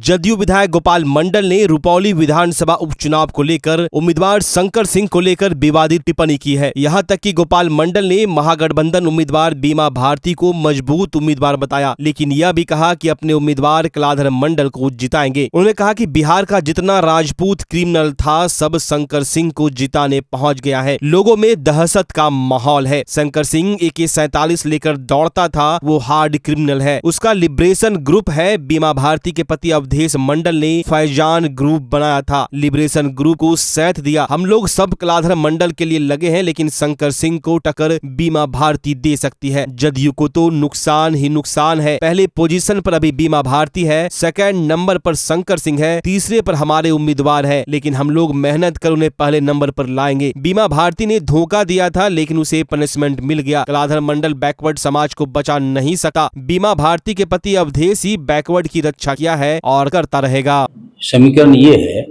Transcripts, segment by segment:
जदयू विधायक गोपाल मंडल ने रुपौली विधानसभा उपचुनाव को लेकर उम्मीदवार शंकर सिंह को लेकर विवादित टिप्पणी की है। यहां तक कि गोपाल मंडल ने महागठबंधन उम्मीदवार बीमा भारती को मजबूत उम्मीदवार बताया, लेकिन यह भी कहा कि अपने उम्मीदवार कलाधर मंडल को जिताएंगे। उन्होंने कहा कि बिहार का जितना राजपूत क्रिमिनल था सब शंकर सिंह को जिताने पहुंच गया है। लोगों में दहशत का माहौल है। शंकर सिंह AK-47 लेकर दौड़ता था, वो हार्ड क्रिमिनल है। उसका लिबरेशन ग्रुप है। बीमा भारती के पति अवधेश मंडल ने फैजान ग्रुप बनाया था, लिबरेशन ग्रुप को साथ दिया। हम लोग सब कलाधर मंडल के लिए लगे हैं, लेकिन शंकर सिंह को टक्कर बीमा भारती दे सकती है। जदयू को तो नुकसान ही नुकसान है। पहले पोजीशन पर अभी बीमा भारती है, सेकंड नंबर पर शंकर सिंह है, तीसरे पर हमारे उम्मीदवार है, लेकिन हम लोग मेहनत कर उन्हें पहले नंबर पर लाएंगे। बीमा भारती ने धोखा दिया था, लेकिन उसे पनिशमेंट मिल गया। कलाधर मंडल बैकवर्ड समाज को बचा नहीं सका। बीमा भारती के पति अवधेश ही बैकवर्ड की रक्षा किया है और करता रहेगा। समीकरण ये है,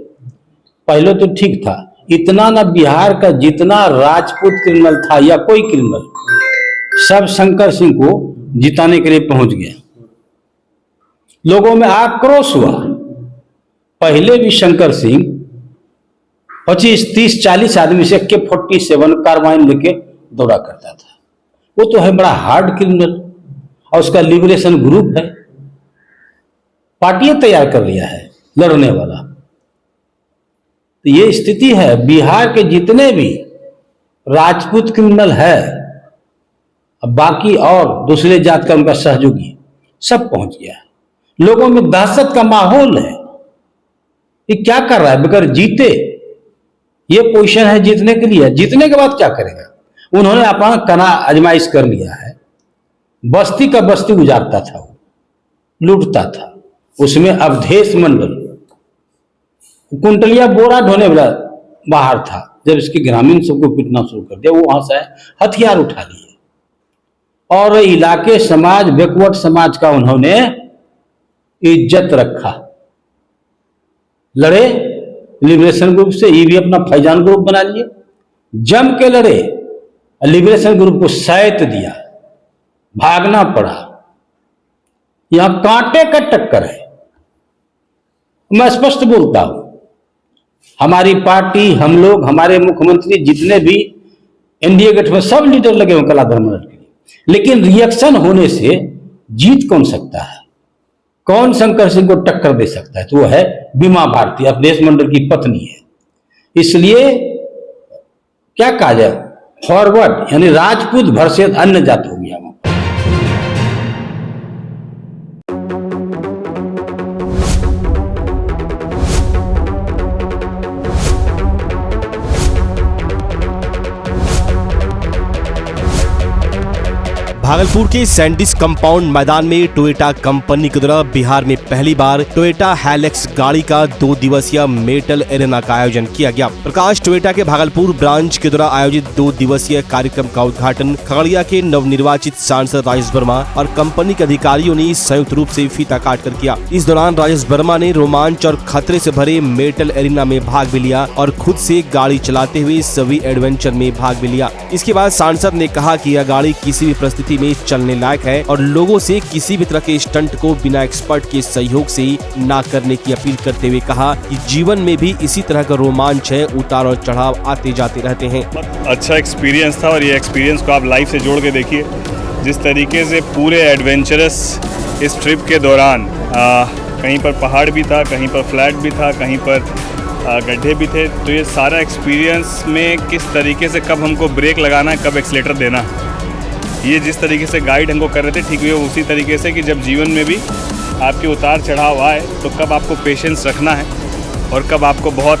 पहले तो ठीक था, इतना ना बिहार का जितना राजपूत क्रिमिनल था या कोई क्रिमिनल सब शंकर सिंह को जिताने के लिए पहुंच गया। लोगों में आक्रोश हुआ। पहले भी शंकर सिंह 25, 30, 40 आदमी से AK-47 कार्बाइन लेके दौड़ा करता था। वो तो है बड़ा हार्ड क्रिमिनल और उसका लिबरेशन ग्रुप है, पार्टियां तैयार कर लिया है लड़ने वाला। तो ये स्थिति है। बिहार के जितने भी राजपूत क्रिमिनल है, अब बाकी और दूसरे जात का उनका सहयोगी सब पहुंच गया है। लोगों में दहशत का माहौल है। ये क्या कर रहा है बगैर जीते? ये पोजीशन है जीतने के लिए। जीतने के बाद क्या करेगा? उन्होंने अपना कना आजमाइश कर लिया है। बस्ती का बस्ती उजाड़ता था, वो लूटता था। उसमें अवधेश मंडल कुंटलिया बोरा ढोने वाला बाहर था। जब इसके ग्रामीण सबको पीटना शुरू कर दिया, वो वहां से हथियार उठा लिए और इलाके समाज, बैकवर्ड समाज का उन्होंने इज्जत रखा। लड़े लिबरेशन ग्रुप से, ये भी अपना फैजान ग्रुप बना लिए, जम के लड़े, लिबरेशन ग्रुप को सैत दिया, भागना पड़ा। यहां कांटे का टक्कर है। मैं स्पष्ट बोलता हूं, हमारी पार्टी, हम लोग, हमारे मुख्यमंत्री, जितने भी NDA गठबंधन सब लीडर लगे हुए कलाधर मंडल के लिए, लेकिन रिएक्शन होने से जीत कौन सकता है? कौन शंकर सिंह को टक्कर दे सकता है? तो वो है बीमा भारती, अवधेश मंडल की पत्नी है। इसलिए क्या कहा जाए, फॉरवर्ड यानी राजपूत वर्सेस अन्य जात हो गया। भागलपुर के सैंडिस कंपाउंड मैदान में टोयोटा कंपनी के द्वारा बिहार में पहली बार टोयोटा हैलेक्स गाड़ी का 2 दिवसीय मेटल एरेना का आयोजन किया गया। प्रकाश टोयोटा के भागलपुर ब्रांच के द्वारा आयोजित 2 दिवसीय कार्यक्रम का उद्घाटन खगड़िया के नवनिर्वाचित सांसद राजेश वर्मा और कंपनी के अधिकारियों ने संयुक्त रूप से फीता काट कर किया। इस दौरान राजेश वर्मा ने रोमांच और खतरे से भरे मेटल एरेना में भाग भी लिया और खुद से गाड़ी चलाते हुए सभी एडवेंचर में भाग भी लिया। इसके बाद सांसद ने कहा कि यह गाड़ी किसी भी परिस्थिति में चलने लायक है और लोगों से किसी भी तरह के स्टंट को बिना एक्सपर्ट के सहयोग से ना करने की अपील करते हुए कहा कि जीवन में भी इसी तरह का रोमांच है, उतार और चढ़ाव आते जाते रहते हैं। अच्छा एक्सपीरियंस था और ये एक्सपीरियंस को आप लाइफ से जोड़ के देखिए। जिस तरीके से पूरे एडवेंचरस इस ट्रिप के दौरान कहीं पर पहाड़ भी था, कहीं पर फ्लैट भी था, कहीं पर गड्ढे भी थे, तो ये सारा एक्सपीरियंस में किस तरीके से कब हमको ब्रेक लगाना है, कब एक्सीलेटर देना है, ये जिस तरीके से गाइड हमको कर रहे थे, ठीक है उसी तरीके से कि जब जीवन में भी आपके उतार चढ़ाव आए तो कब आपको पेशेंस रखना है और कब आपको बहुत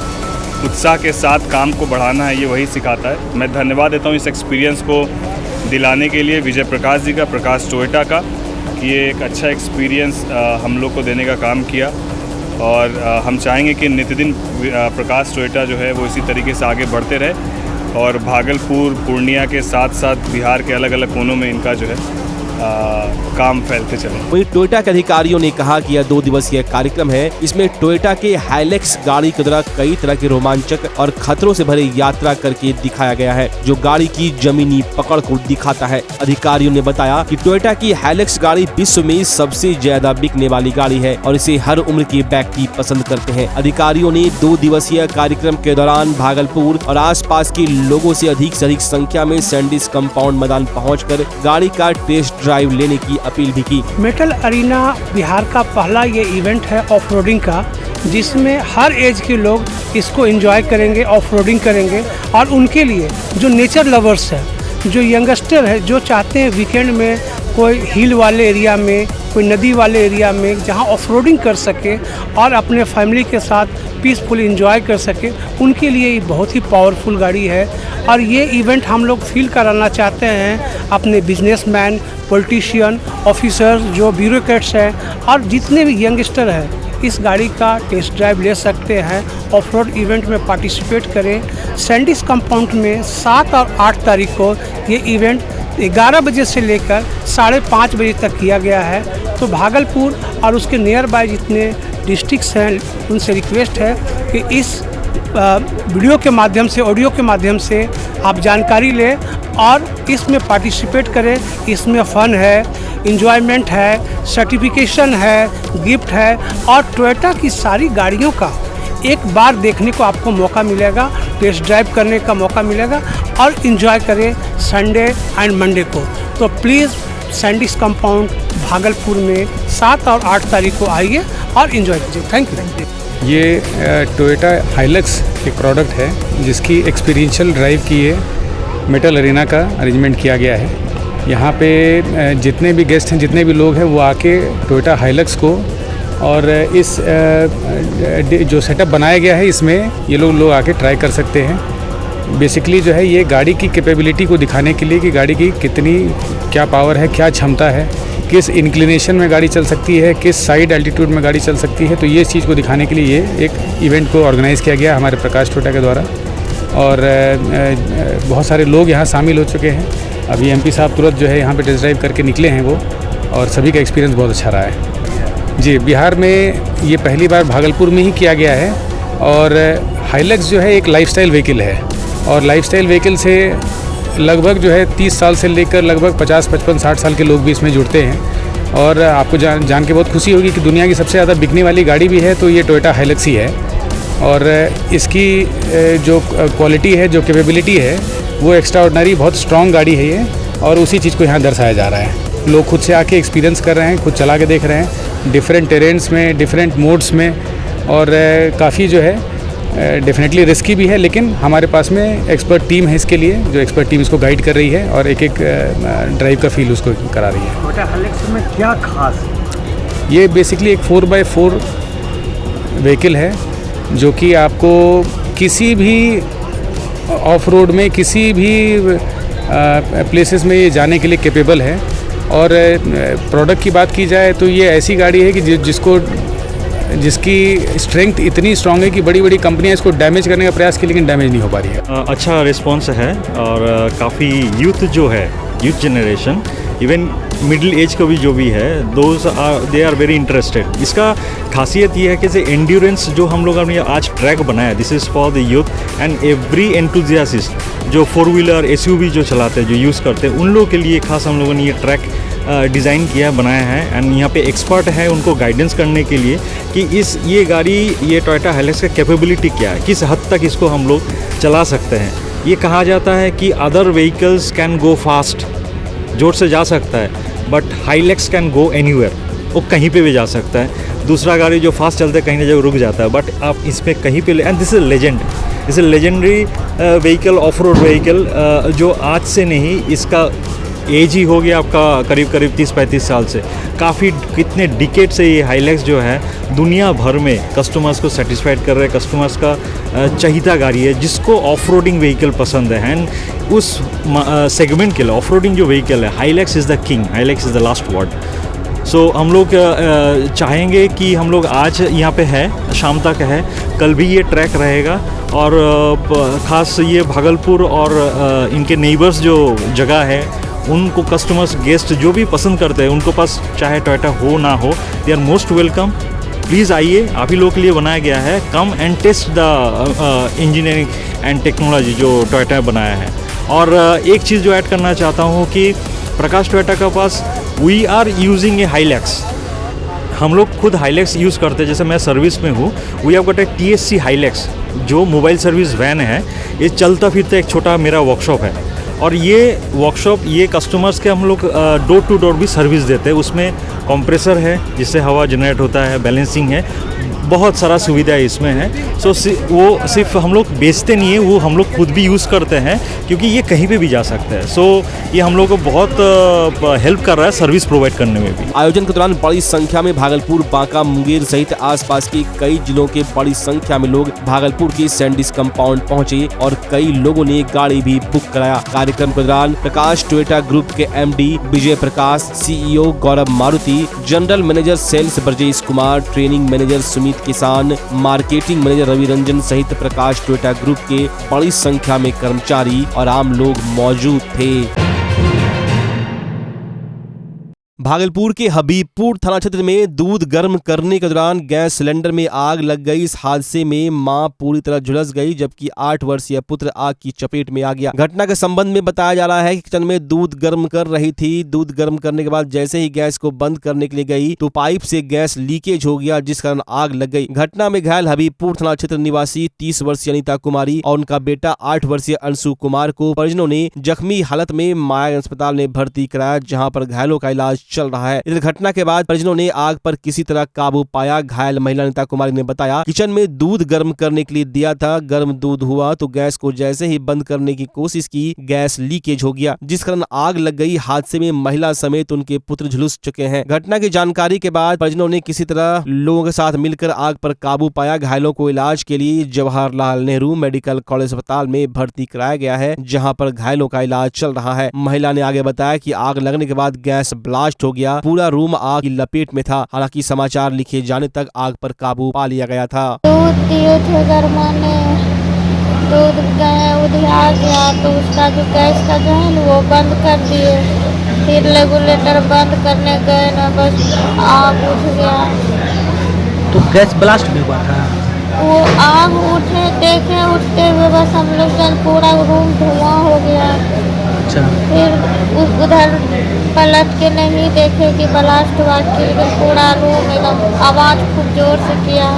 उत्साह के साथ काम को बढ़ाना है, ये वही सिखाता है। मैं धन्यवाद देता हूँ इस एक्सपीरियंस को दिलाने के लिए विजय प्रकाश जी का, प्रकाश टोयोटा का, कि ये एक अच्छा एक्सपीरियंस हम लोग को देने का काम किया और हम चाहेंगे कि नित्यदिन प्रकाश टोयोटा जो है वो इसी तरीके से आगे बढ़ते रहे और भागलपुर, पूर्णिया के साथ साथ बिहार के अलग अलग कोनों में इनका जो है काम फैलते चले। वहीं टोयोटा के अधिकारियों ने कहा कि यह 2 दिवसीय कार्यक्रम है। इसमें टोयोटा के हाइलैक्स गाड़ी के द्वारा कई तरह के रोमांचक और खतरों से भरे यात्रा करके दिखाया गया है, जो गाड़ी की जमीनी पकड़ को दिखाता है। अधिकारियों ने बताया कि टोयोटा की हाइलैक्स गाड़ी विश्व में सबसे ज्यादा बिकने वाली गाड़ी है और इसे हर उम्र के व्यक्ति पसंद करते हैं। अधिकारियों ने 2 दिवसीय कार्यक्रम के दौरान भागलपुर और आसपास के लोगों से अधिक संख्या में सैंडिस कंपाउंड मैदान पहुंचकर गाड़ी का टेस्ट ड्राइव लेने की अपील भी की। मेटल अरीना बिहार का पहला ये इवेंट है ऑफ रोडिंग का, जिसमें हर एज के लोग इसको एंजॉय करेंगे, ऑफ रोडिंग करेंगे। और उनके लिए जो नेचर लवर्स है, जो यंगस्टर है, जो चाहते हैं वीकेंड में कोई हिल वाले एरिया में, कोई नदी वाले एरिया में जहां ऑफ रोडिंग कर सके और अपने फैमिली के साथ पीसफुल एंजॉय कर सके, उनके लिए ये बहुत ही पावरफुल गाड़ी है। और ये इवेंट हम लोग फील कराना चाहते हैं अपने बिजनेसमैन, पॉलिटिशियन, ऑफिसर्स, जो ब्यूरोक्रेट्स हैं और जितने भी यंगस्टर हैं, इस गाड़ी का टेस्ट ड्राइव ले सकते हैं। ऑफ रोड इवेंट में पार्टिसिपेट करें। सैंडिस कंपाउंड में 7 और 8 तारीख को ये इवेंट 11 बजे से लेकर 5:30 बजे तक किया गया है। तो भागलपुर और उसके नियर बाय जितने डिस्ट्रिक्ट्स हैं, उनसे रिक्वेस्ट है कि इस वीडियो के माध्यम से, ऑडियो के माध्यम से आप जानकारी लें और इसमें पार्टिसिपेट करें। इसमें फ़न है, इंजॉयमेंट है, सर्टिफिकेशन है, गिफ्ट है और टोयोटा की सारी गाड़ियों का एक बार देखने को आपको मौका मिलेगा, टेस्ट ड्राइव करने का मौका मिलेगा और इन्जॉय करें संडे एंड मंडे को। तो प्लीज़ सैंडिस कंपाउंड भागलपुर में 7 और 8 तारीख को आइए और इन्जॉय कीजिए। Thank you. ये टोयोटा हाइलक्स एक प्रोडक्ट है जिसकी एक्सपीरियंशियल ड्राइव की ये मेटल अरीना का अरेंजमेंट किया गया है। यहाँ पे जितने भी गेस्ट हैं, जितने भी लोग हैं, वो आके टोयोटा हाइलक्स को और इस जो सेटअप बनाया गया है, इसमें ये लोग आके ट्राई कर सकते हैं। बेसिकली जो है ये गाड़ी की कैपेबिलिटी को दिखाने के लिए कि गाड़ी की कितनी क्या पावर है, क्या क्षमता है, किस इंक्लिनेशन में गाड़ी चल सकती है, किस साइड एल्टीट्यूड में गाड़ी चल सकती है। तो ये चीज़ को दिखाने के लिए ये एक इवेंट को ऑर्गेनाइज़ किया गया हमारे प्रकाश टोयोटा के द्वारा और बहुत सारे लोग यहाँ शामिल हो चुके हैं। अभी एमपी साहब तुरंत जो है यहाँ पे टेस्ट ड्राइव करके निकले हैं वो, और सभी का एक्सपीरियंस बहुत अच्छा रहा है। जी, बिहार में ये पहली बार भागलपुर में ही किया गया है और हाइलक्स जो है एक लाइफस्टाइल व्हीकल है और लाइफस्टाइल व्हीकल से लगभग जो है 30 साल से लेकर लगभग 50, 55, 60 साल के लोग भी इसमें जुड़ते हैं। और आपको जान के बहुत खुशी होगी कि दुनिया की सबसे ज़्यादा बिकने वाली गाड़ी भी है तो ये टोयोटा हाइलक्स ही है। और इसकी जो क्वालिटी है, जो कैपेबिलिटी है, वो एक्स्ट्रा ऑर्डिनरी बहुत स्ट्रॉन्ग गाड़ी है ये, और उसी चीज़ को यहाँ दर्शाया जा रहा है। लोग खुद से आके एक्सपीरियंस कर रहे हैं, खुद चला के देख रहे हैं डिफरेंट टेरेन्स में, डिफरेंट मोड्स में, और काफ़ी जो है डेफिनेटली रिस्की भी है, लेकिन हमारे पास में एक्सपर्ट टीम है इसके लिए, जो एक्सपर्ट टीम इसको गाइड कर रही है और एक ड्राइव का फील उसको करा रही है। टोयोटा हाइलक्स में क्या खास? ये बेसिकली एक 4x4 व्हीकल है जो कि आपको किसी भी ऑफ रोड में, किसी भी प्लेसेस में ये जाने के लिए कैपेबल है। और प्रोडक्ट की बात की जाए तो ये ऐसी गाड़ी है कि जिसकी स्ट्रेंथ इतनी स्ट्रांग है कि बड़ी बड़ी कंपनियां इसको डैमेज करने का प्रयास की, लेकिन डैमेज नहीं हो पा रही है। अच्छा रिस्पॉन्स है और काफ़ी यूथ जो है, youth generation, even middle age का भी जो भी है, दे आर वेरी इंटरेस्टेड। इसका खासियत ये है कि एंड्योरेंस जो हम लोग ने आज ट्रैक बनाया, this is for the youth and every enthusiast जो 4 व्हीलर SUV जो चलाते हैं, जो यूज़ करते हैं, उन लोगों के लिए खास हम लोगों ने ये ट्रैक डिज़ाइन किया, बनाया है। एंड यहाँ पे एक्सपर्ट है उनको गाइडेंस करने के लिए कि ये गाड़ी, ये टोयोटा हाइलक्स का कैपेबिलिटी क्या है, किस हद तक इसको हम लोग चला सकते हैं। ये कहा जाता है कि other vehicles can go fast, जोर से जा सकता है, but Hilux can go anywhere, वो कहीं पे भी जा सकता है। दूसरा गाड़ी जो फास्ट चलता है कहीं ना जगह रुक जाता है, बट आप इसमें कहीं पे, and this is legend, this is legendary vehicle, of road vehicle, जो आज से नहीं, इसका एज ही हो गया आपका करीब 30-35 साल से। काफ़ी कितने डिकेड से ये हाइलक्स जो है दुनिया भर में कस्टमर्स को सेटिस्फाइड कर रहे हैं, कस्टमर्स का चहीता गाड़ी है जिसको ऑफ रोडिंग व्हीकल पसंद है। एंड उस सेगमेंट के लिए ऑफ रोडिंग जो व्हीकल है, Hilux is the king, Hilux is the last word. So हम लोग चाहेंगे कि हम लोग आज यहाँ पे है, शाम तक है, कल भी ये ट्रैक रहेगा और ख़ास ये भागलपुर और इनके नेबर्स जो जगह है उनको कस्टमर्स गेस्ट जो भी पसंद करते हैं उनको पास चाहे टोयोटा हो ना हो, they are most welcome. Please आइए, आप ही लोगों के लिए बनाया गया है। Come and test the engineering and technology जो टोयोटा बनाया है। और एक चीज़ जो ऐड करना चाहता हूँ कि प्रकाश टोयोटा का पास we are using a Hilux. हम लोग खुद हाईलैक्स यूज़ करते हैं। जैसे मैं सर्विस में हूँ, we have got a TSC Hilux जो मोबाइल सर्विस वैन है। ये चलता फिरता एक छोटा मेरा वर्कशॉप है, और ये वर्कशॉप ये कस्टमर्स के हम लोग डोर टू डोर भी सर्विस देते हैं। उसमें कंप्रेसर है जिससे हवा जनरेट होता है, बैलेंसिंग है, बहुत सारा सुविधा इसमें है। सो वो सिर्फ हम लोग बेचते नहीं है, वो हम लोग खुद भी यूज़ करते हैं क्योंकि ये कहीं पे भी जा सकता है। सो ये हम लोग को बहुत हेल्प कर रहा है सर्विस प्रोवाइड करने में भी। आयोजन के दौरान बड़ी संख्या में भागलपुर, बांका, मुंगेर सहित आसपास के कई जिलों के बड़ी संख्या में लोग भागलपुर के सैंडिस कंपाउंड पहुंचे और कई लोगों ने गाड़ी भी बुक कराया। कार्यक्रम के दौरान प्रकाश टोयोटा ग्रुप के MD Vijay Prakash, CEO Gaurav Maruti, general manager sales Brajesh Kumar, training manager Sumit Kisan, marketing manager Ravi Ranjan सहित प्रकाश टोयोटा ग्रुप के बड़ी संख्या में कर्मचारी और आम लोग मौजूद थे। भागलपुर के हबीबपुर थाना क्षेत्र में दूध गर्म करने के दौरान गैस सिलेंडर में आग लग गई। इस हादसे में मां पूरी तरह झुलस गई जबकि 8 वर्षीय पुत्र आग की चपेट में आ गया। घटना के संबंध में बताया जा रहा है कि किचन में दूध गर्म कर रही थी। दूध गर्म करने के बाद जैसे ही गैस को बंद करने के लिए गई तो पाइप से गैस लीकेज हो गया, जिस कारण आग लग गई। घटना में घायल हबीबपुर थाना क्षेत्र निवासी 30 वर्षीय अनीता कुमारी और उनका बेटा 8 वर्षीय अंशु कुमार को परिजनों ने जख्मी हालत में माया अस्पताल में भर्ती कराया, जहाँ पर घायलों का इलाज चल रहा है। इस घटना के बाद परिजनों ने आग पर किसी तरह काबू पाया। घायल महिला अनीता कुमारी ने बताया, किचन में दूध गर्म करने के लिए दिया था, गर्म दूध हुआ तो गैस को जैसे ही बंद करने की कोशिश की, गैस लीकेज हो गया, जिस कारण आग लग गई। हादसे में महिला समेत उनके पुत्र झुलस चुके हैं। घटना की जानकारी के बाद परिजनों ने किसी तरह लोगों के साथ मिलकर आग पर काबू पाया। घायलों को इलाज के लिए जवाहरलाल नेहरू मेडिकल कॉलेज अस्पताल में भर्ती कराया गया है, जहाँ पर घायलों का इलाज चल रहा है। महिला ने आगे बताया कि आग लगने के बाद गैस ब्लास्ट हो गया, पूरा रूम आग की लपेट में था। हालांकि समाचार लिखे जाने तक आग पर काबू पा लिया गया था। दूध दिए थे गरमाने, दूध गए उधिया गया तो उसका जो गैस का जो है ना वो बंद कर दिए। फिर रेगुलेटर बंद करने गए ना, बस आग उठ गया। तो गैस ब्लास्ट भी हुआ था? वो आग उठे देखे, उठते हुए बस हम लोग जन पूरा रूम धुआं हो गया। अच्छा। फिर उधर पलट के नहीं देखे कि ब्लास्ट हुआ, कि पूरा रूम एकदम आवाज खूब जोर से किया।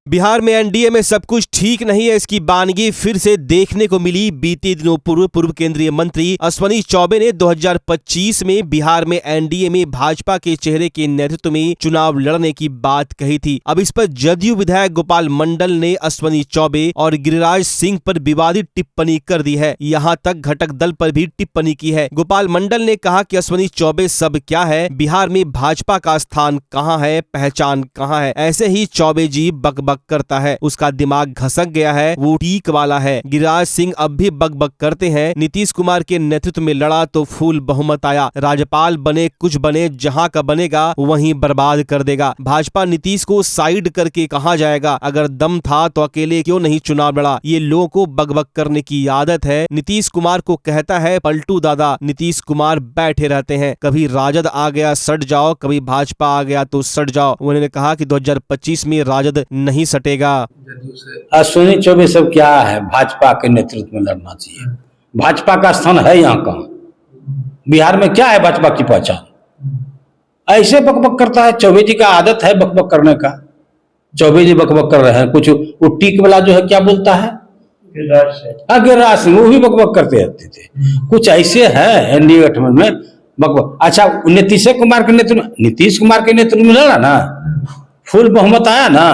बिहार में एनडीए में सब कुछ ठीक नहीं है, इसकी बानगी फिर से देखने को मिली। बीते दिनों पूर्व केंद्रीय मंत्री अश्विनी चौबे ने 2025 में बिहार में एनडीए में भाजपा के चेहरे के नेतृत्व में चुनाव लड़ने की बात कही थी। अब इस पर जदयू विधायक गोपाल मंडल ने अश्विनी चौबे और गिरिराज सिंह पर विवादित टिप्पणी कर दी है। यहाँ तक घटक दल पर भी टिप्पणी की है। गोपाल मंडल ने कहा कि अश्विनी चौबे सब क्या है, बिहार में भाजपा का स्थान कहाँ है, पहचान कहाँ है। ऐसे ही चौबे जी बकबक करता है, उसका दिमाग घसक गया है, वो टीक वाला है। गिरिराज सिंह अब भी बकबक करते हैं। नीतीश कुमार के नेतृत्व में लड़ा तो फुल बहुमत आया, राज्यपाल बने कुछ बने, जहां का बनेगा वहीं बर्बाद कर देगा। भाजपा नीतीश को साइड करके कहां जाएगा, अगर दम था तो अकेले क्यों नहीं चुनाव लड़ा। ये लोगों को बकबक करने की आदत है। नीतीश कुमार को कहता है पलटू दादा। नीतीश कुमार बैठे रहते हैं, कभी राजद आ गया सट जाओ, कभी भाजपा आ गया तो सट जाओ। उन्होंने कहा कि 2025 में राजद नहीं सटेगा। अश्विनी चौबे सब क्या है, भाजपा के नेतृत्व में लड़ना चाहिए। भाजपा का स्थान है यहाँ कहाँ, बिहार में क्या है भाजपा की पहचान? ऐसे बकबक करता है। चौबे जी का आदत है बकबक करने का। चौबे जी बकबक कर रहे हैं। कुछ वो टीक वाला जो है क्या बोलता है, गिरिराज सिंह, वो भी बकबक करते रहते थे। कुछ ऐसे है एनडीए गठबंधन में बकबक। अच्छा, नीतीश कुमार के नेतृत्व में लड़ा ना, फुल बहुमत आया ना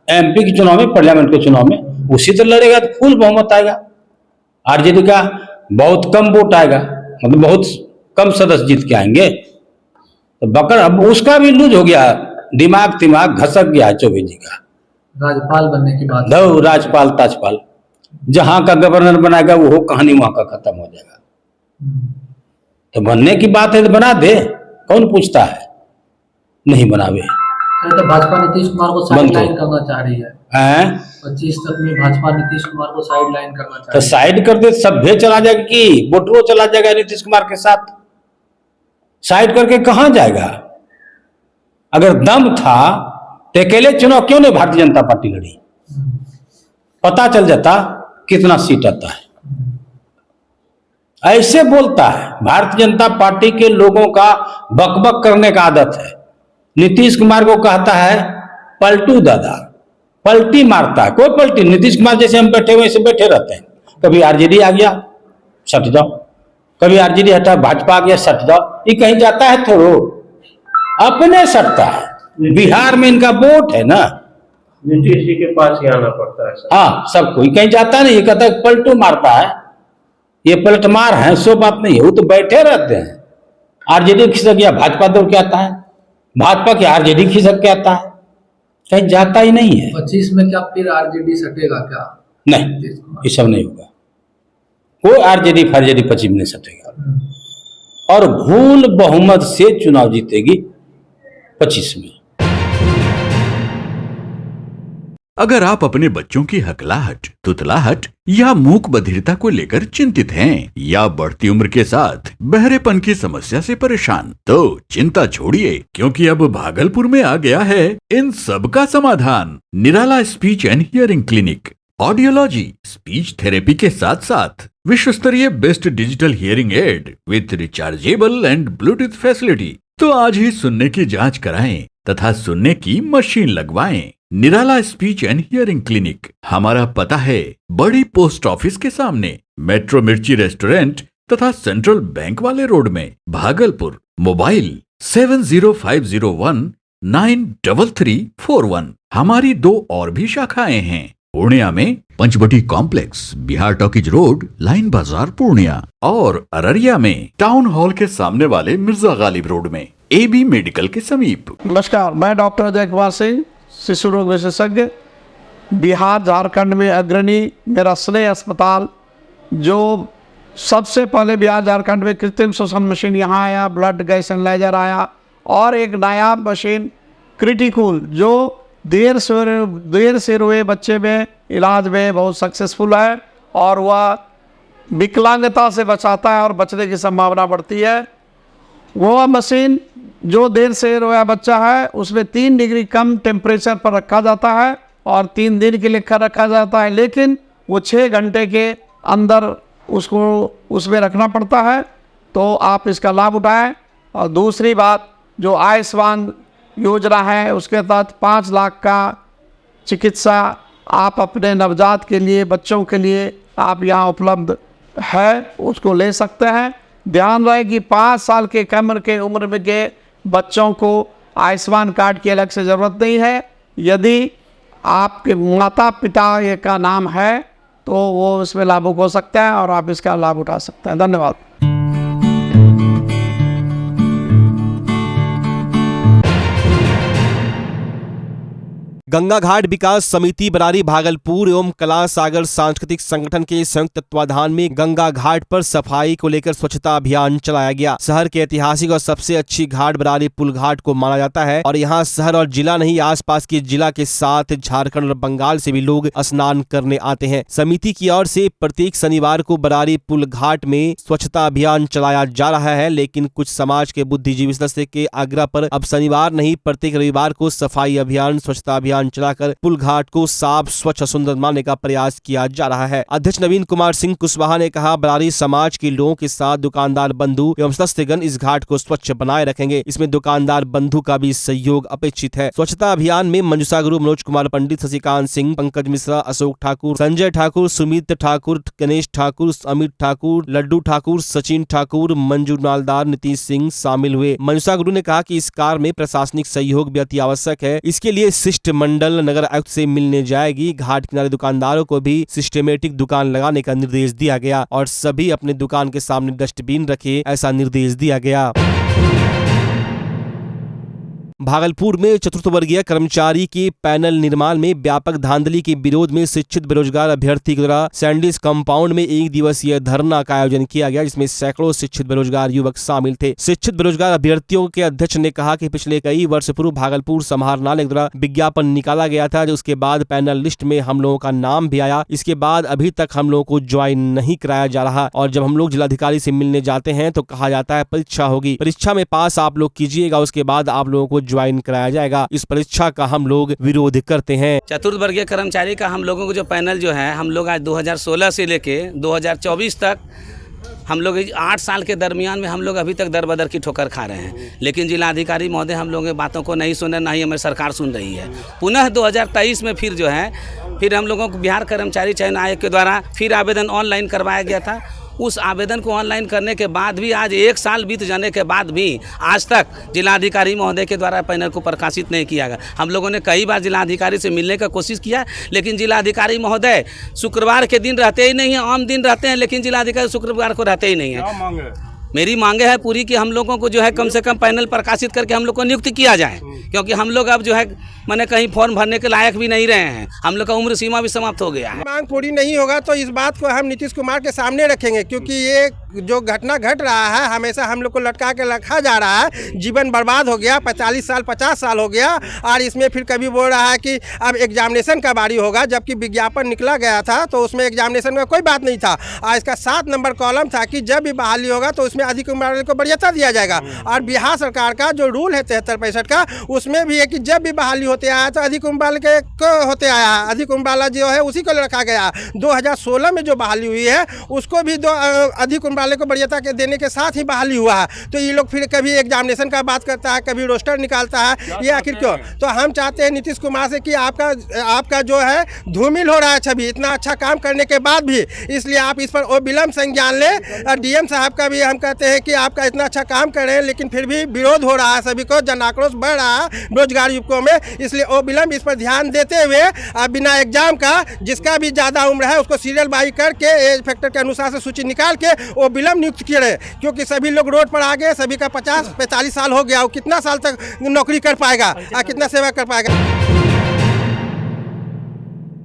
एमपी के चुनाव में, पार्लियामेंट के चुनाव में, उसी तरह लड़ेगा तो फुल बहुमत आएगा। आरजेडी का बहुत कम वोट आएगा, मतलब बहुत कम सदस्य जीत के आएंगे। तो बकर अब उसका भी लूज हो गया, दिमाग घसक गया है चौबे जी का। राज्यपाल बनने की बात, राज्यपाल ताजपाल, जहां का गवर्नर बनाएगा वो कहानी वहां का खत्म हो जाएगा। तो बनने की बात है तो बना दे, कौन पूछता है, नहीं बनावे। तो भाजपा नीतीश कुमार को साइडलाइन करना चाह रही है। 25 तक में भाजपा नीतीश कुमार को साइड लाइन करना तो चाहती है। साइड कर दे, सभ्य चला जाएगा कि बोटरो चला जाएगा नीतीश कुमार के साथ? साइड करके कहां जाएगा? अगर दम था तो अकेले चुनाव क्यों नहीं भारतीय जनता पार्टी लड़ी? पता चल जाता कितना सीट आता है। ऐसे बोलता है। भारतीय जनता पार्टी के लोगों का बकबक करने का आदत है। नीतीश कुमार को कहता है पलटू दादा, पलटी मारता है। कोई पलटी, नीतीश कुमार जैसे हम बैठे हुए ऐसे बैठे रहते हैं। कभी आरजेडी आ गया सट जाओ, कभी आरजेडी हटा भाजपा आ गया सट जाओ। ये कहीं जाता है थोड़ो, अपने सटता है। बिहार में इनका वोट है ना, नीतीश जी के पास ही आना पड़ता है। हाँ, सब कोई कहीं जाता नहीं। ये कहता है पलटू मारता है, ये पलटमार है, सो बात नहीं है। वो तो बैठे रहते हैं। आरजेडी खिसक गया, भाजपा दौड़ के आता है, भाजपा के आरजेडी खिसक के आता है, कहीं जाता ही नहीं है। 25 में क्या फिर आरजेडी सटेगा क्या? नहीं, ये सब नहीं होगा। कोई आरजेडी फारजेडी 25 में नहीं सटेगा और भूल बहुमत से चुनाव जीतेगी 25 में। अगर आप अपने बच्चों की हकलाहट, तुतलाहट या मूक बधिरता को लेकर चिंतित हैं या बढ़ती उम्र के साथ बहरेपन की समस्या से परेशान, तो चिंता छोड़िए, क्योंकि अब भागलपुर में आ गया है इन सब का समाधान। Nirala speech and hearing clinic. Audiology, speech therapy के साथ साथ विश्व स्तरीय best digital hearing aid with rechargeable and Bluetooth facility. तो आज ही सुनने की जांच कराएं तथा सुनने की मशीन लगवाएं। निराला स्पीच एंड हियरिंग क्लिनिक। हमारा पता है बड़ी पोस्ट ऑफिस के सामने, मेट्रो मिर्ची रेस्टोरेंट तथा सेंट्रल बैंक वाले रोड में, भागलपुर। मोबाइल 7050193341। हमारी 2 और भी शाखाएं हैं। पूर्णिया में Panchvati complex, Bihar talkies road, line Bazar, Purnia, और अररिया में टाउन हॉल के सामने वाले मिर्जा गालिब रोड में, AB मेडिकल के समीप। नमस्कार, मैं डॉक्टर अजय कुमार सिंह, शिशु रोग विशेषज्ञ, बिहार झारखंड में अग्रणी मेरा स्नेह अस्पताल, जो सबसे पहले बिहार झारखंड में कृत्रिम श्वसन मशीन यहाँ आया, ब्लड गैस एनालाइजर आया, और एक नायाब मशीन क्रिटिकल जो देर से हुए बच्चे में इलाज में बहुत सक्सेसफुल है, और वह विकलांगता से बचाता है और बचने की संभावना बढ़ती है। वो मशीन जो देर से रोया बच्चा है उसमें 3 डिग्री कम टेम्परेचर पर रखा जाता है और 3 दिन के लिए रखा जाता है, लेकिन वो 6 घंटे के अंदर उसको उसमें रखना पड़ता है। तो आप इसका लाभ उठाएं। और दूसरी बात, जो आयुष्मान योजना है उसके तहत 5 लाख का चिकित्सा आप अपने नवजात के लिए, बच्चों के लिए आप यहाँ उपलब्ध है, उसको ले सकते हैं। ध्यान रहे कि 5 साल के कम के उम्र में के बच्चों को आयुष्मान कार्ड की अलग से ज़रूरत नहीं है। यदि आपके माता पिता का नाम है तो वो इसमें लाभुक हो सकता है और आप इसका लाभ उठा सकते हैं। धन्यवाद। गंगा घाट विकास समिति बरारी भागलपुर एवं कला सागर सांस्कृतिक संगठन के संयुक्त तत्वाधान में गंगा घाट पर सफाई को लेकर स्वच्छता अभियान चलाया गया। शहर के ऐतिहासिक और सबसे अच्छी घाट बरारी पुल घाट को माना जाता है और यहाँ शहर और जिला नहीं, आसपास के जिला के साथ झारखंड और बंगाल से भी लोग स्नान करने आते हैं। समिति की ओर से प्रत्येक शनिवार को बरारी पुल घाट में स्वच्छता अभियान चलाया जा रहा है, लेकिन कुछ समाज के बुद्धिजीवी सदस्य के आग्रह पर अब शनिवार नहीं, प्रत्येक रविवार को सफाई अभियान, स्वच्छता अभियान चलाकर पुल घाट को साफ, स्वच्छ और सुंदर बनाने का प्रयास किया जा रहा है। अध्यक्ष नवीन कुमार सिंह कुशवाहा ने कहा, बरारी समाज के लोगों के साथ दुकानदार बंधु एवं सदस्यगण इस घाट को स्वच्छ बनाए रखेंगे। इसमें दुकानदार बंधु का भी सहयोग अपेक्षित है। स्वच्छता अभियान में मंजूषा गुरु, मनोज कुमार पंडित, शशिकांत सिंह, पंकज मिश्रा, अशोक ठाकुर, संजय ठाकुर, सुमित ठाकुर, गणेश ठाकुर, अमित ठाकुर, लड्डू ठाकुर, सचिन ठाकुर, मंजू नालदार, नीतीश सिंह शामिल हुए। मंजूषा गुरु ने कहा कि इस कार्य में प्रशासनिक सहयोग भी अति आवश्यक है। इसके लिए शिष्टमंडल नगर आयुक्त से मिलने जाएगी। घाट किनारे दुकानदारों को भी सिस्टमेटिक दुकान लगाने का निर्देश दिया गया और सभी अपने दुकान के सामने डस्टबिन रखे, ऐसा निर्देश दिया गया। भागलपुर में चतुर्थ वर्गीय कर्मचारी के पैनल निर्माण में व्यापक धांधली के विरोध में शिक्षित बेरोजगार अभ्यर्थी के द्वारा सैंडिस कंपाउंड में 1 दिवसीय धरना का आयोजन किया गया, जिसमें सैकड़ों शिक्षित बेरोजगार युवक शामिल थे। शिक्षित बेरोजगार अभ्यर्थियों के अध्यक्ष ने कहा कि पिछले कई वर्ष पूर्व भागलपुर समाहरणालय द्वारा विज्ञापन निकाला गया था, उसके बाद पैनल लिस्ट में हम लोगों का नाम भी आया, इसके बाद अभी तक हम लोगों को ज्वाइन नहीं कराया जा रहा और जब हम लोग जिलाधिकारी से मिलने जाते हैं तो कहा जाता है परीक्षा होगी, परीक्षा में पास आप लोग कीजिएगा, उसके बाद आप लोगों को ज्वाइन कराया जाएगा। इस परीक्षा का हम लोग विरोध करते हैं। चतुर्थ वर्गीय कर्मचारी का हम लोगों को जो पैनल जो है, हम लोग आज 2016 से लेके 2024 तक हम लोग 8 साल के दरमियान में हम लोग अभी तक दर बदर की ठोकर खा रहे हैं, लेकिन जिलाधिकारी महोदय हम लोगों की बातों को नहीं सुन रहे, ना ही हमारी सरकार सुन रही है। पुनः 2023 में फिर जो है फिर हम लोगों को बिहार कर्मचारी चयन आयोग के द्वारा फिर आवेदन ऑनलाइन करवाया गया था। उस आवेदन को ऑनलाइन करने के बाद भी आज 1 साल बीत जाने के बाद भी आज तक जिलाधिकारी महोदय के द्वारा पैनल को प्रकाशित नहीं किया गया। हम लोगों ने कई बार जिलाधिकारी से मिलने का कोशिश किया, लेकिन जिलाधिकारी महोदय शुक्रवार के दिन रहते ही नहीं है, आम दिन रहते हैं, लेकिन जिलाधिकारी शुक्रवार को रहते ही नहीं है। मेरी मांगे है पूरी कि हम लोगों को जो है कम से कम पैनल प्रकाशित करके हम लोग को नियुक्त किया जाए, क्योंकि हम लोग अब जो है मैंने कहीं फॉर्म भरने के लायक भी नहीं रहे हैं, हम लोग का उम्र सीमा भी समाप्त हो गया है। मांग पूरी नहीं होगा तो इस बात को हम नीतीश कुमार के सामने रखेंगे, क्योंकि ये जो घटना घट रहा है हमेशा हम लोग को लटका के रखा जा रहा है। जीवन बर्बाद हो गया, 45 साल 50 साल हो गया और इसमें फिर कभी बोल रहा है कि अब एग्जामिनेशन का बारी होगा, जबकि विज्ञापन निकला गया था तो उसमें एग्जामिनेशन का कोई बात नहीं था और इसका 7 नंबर कॉलम था कि जब भी बहाली होगा तो उसमें अधिक उम्र वाले को वरीयता दिया जाएगा। और बिहार सरकार का जो रूल है 73-65 का, उसमें भी है कि जब भी बहाली होते आया तो अधिक उम्र वाले को होते आया, अधिक उम्र वाला जो है उसी को रखा गया। 2016 में जो बहाली हुई है उसको भी अधिक उम्र वाले को वरीयता के देने के साथ ही बहाली हुआ है। तो ये लोग फिर कभी एग्जामिनेशन का बात करता है, कभी रोस्टर निकालता है, ये आखिर क्यों? तो हम चाहते हैं नीतीश कुमार से कि आपका जो है धूमिल हो रहा है छवि इतना अच्छा काम करने के बाद भी, इसलिए आप इस पर विलंब संज्ञान लें। और डीएम साहब का भी हम कहते हैं कि आपका इतना अच्छा काम कर रहे हैं, लेकिन फिर भी विरोध हो रहा है, सभी को जन आक्रोश बढ़ रहा है बेरोजगार युवकों में, इसलिए विलंब इस पर ध्यान देते हुए बिना एग्जाम का जिसका भी ज़्यादा उम्र है उसको सीरियल बाई करके एज फैक्टर के अनुसार से सूची निकाल के वो विलंब नियुक्त किए रहे, क्योंकि सभी लोग रोड पर आ गए, सभी का 50-45 साल हो गया, वो कितना साल तक नौकरी कर पाएगा, कितना सेवा कर पाएगा।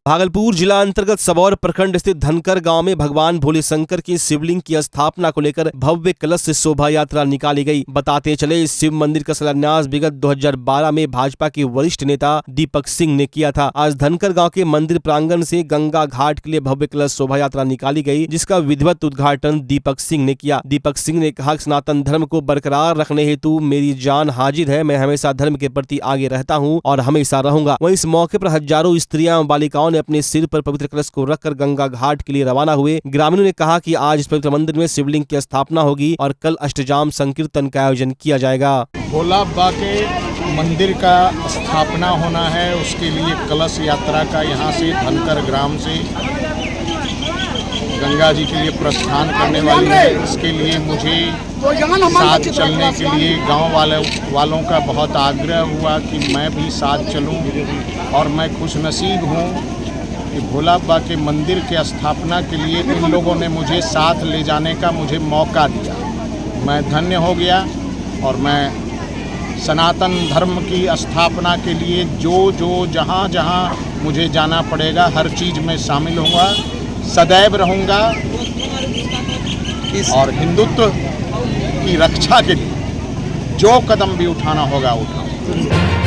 भागलपुर जिला अंतर्गत सबौर प्रखंड स्थित धनकर गांव में भगवान भोले शंकर की शिवलिंग की स्थापना को लेकर भव्य कलश से शोभा यात्रा निकाली गई। बताते चले इस शिव मंदिर का शिलान्यास विगत 2012 में भाजपा के वरिष्ठ नेता दीपक सिंह ने किया था। आज धनकर गांव के मंदिर प्रांगण से गंगा घाट के लिए भव्य कलश शोभा यात्रा निकाली गई, जिसका विधिवत उद्घाटन दीपक सिंह ने किया। दीपक सिंह ने कहा कि सनातन धर्म को बरकरार रखने हेतु मेरी जान हाजिर है, मैं हमेशा धर्म के प्रति आगे रहता हूँ और हमेशा रहूंगा। वहीं इस मौके पर हजारों स्त्रियां बालिकाओं ने अपने सिर पर पवित्र कलश को रखकर गंगा घाट के लिए रवाना हुए। ग्रामीणों ने कहा कि आज इस पवित्र मंदिर में शिवलिंग की स्थापना होगी और कल अष्टजाम संकीर्तन का आयोजन किया जाएगा। भोला बाबा के मंदिर का स्थापना होना है, उसके लिए कलश यात्रा का यहाँ से धनकर ग्राम से गंगा जी के लिए प्रस्थान करने वाली है। इसके लिए मुझे साथ चलने के लिए गांव वालों का बहुत आग्रह हुआ कि मैं भी साथ चलूं और मैं खुशनसीब हूं कि भोला बाबा के मंदिर के स्थापना के लिए इन लोगों ने मुझे साथ ले जाने का मुझे मौका दिया। मैं धन्य हो गया और मैं सनातन धर्म की स्थापना के लिए जो जहाँ मुझे जाना पड़ेगा हर चीज़ में शामिल होऊंगा, सदैव रहूँगा और हिंदुत्व की रक्षा के लिए जो कदम भी उठाना होगा उठाऊंगा।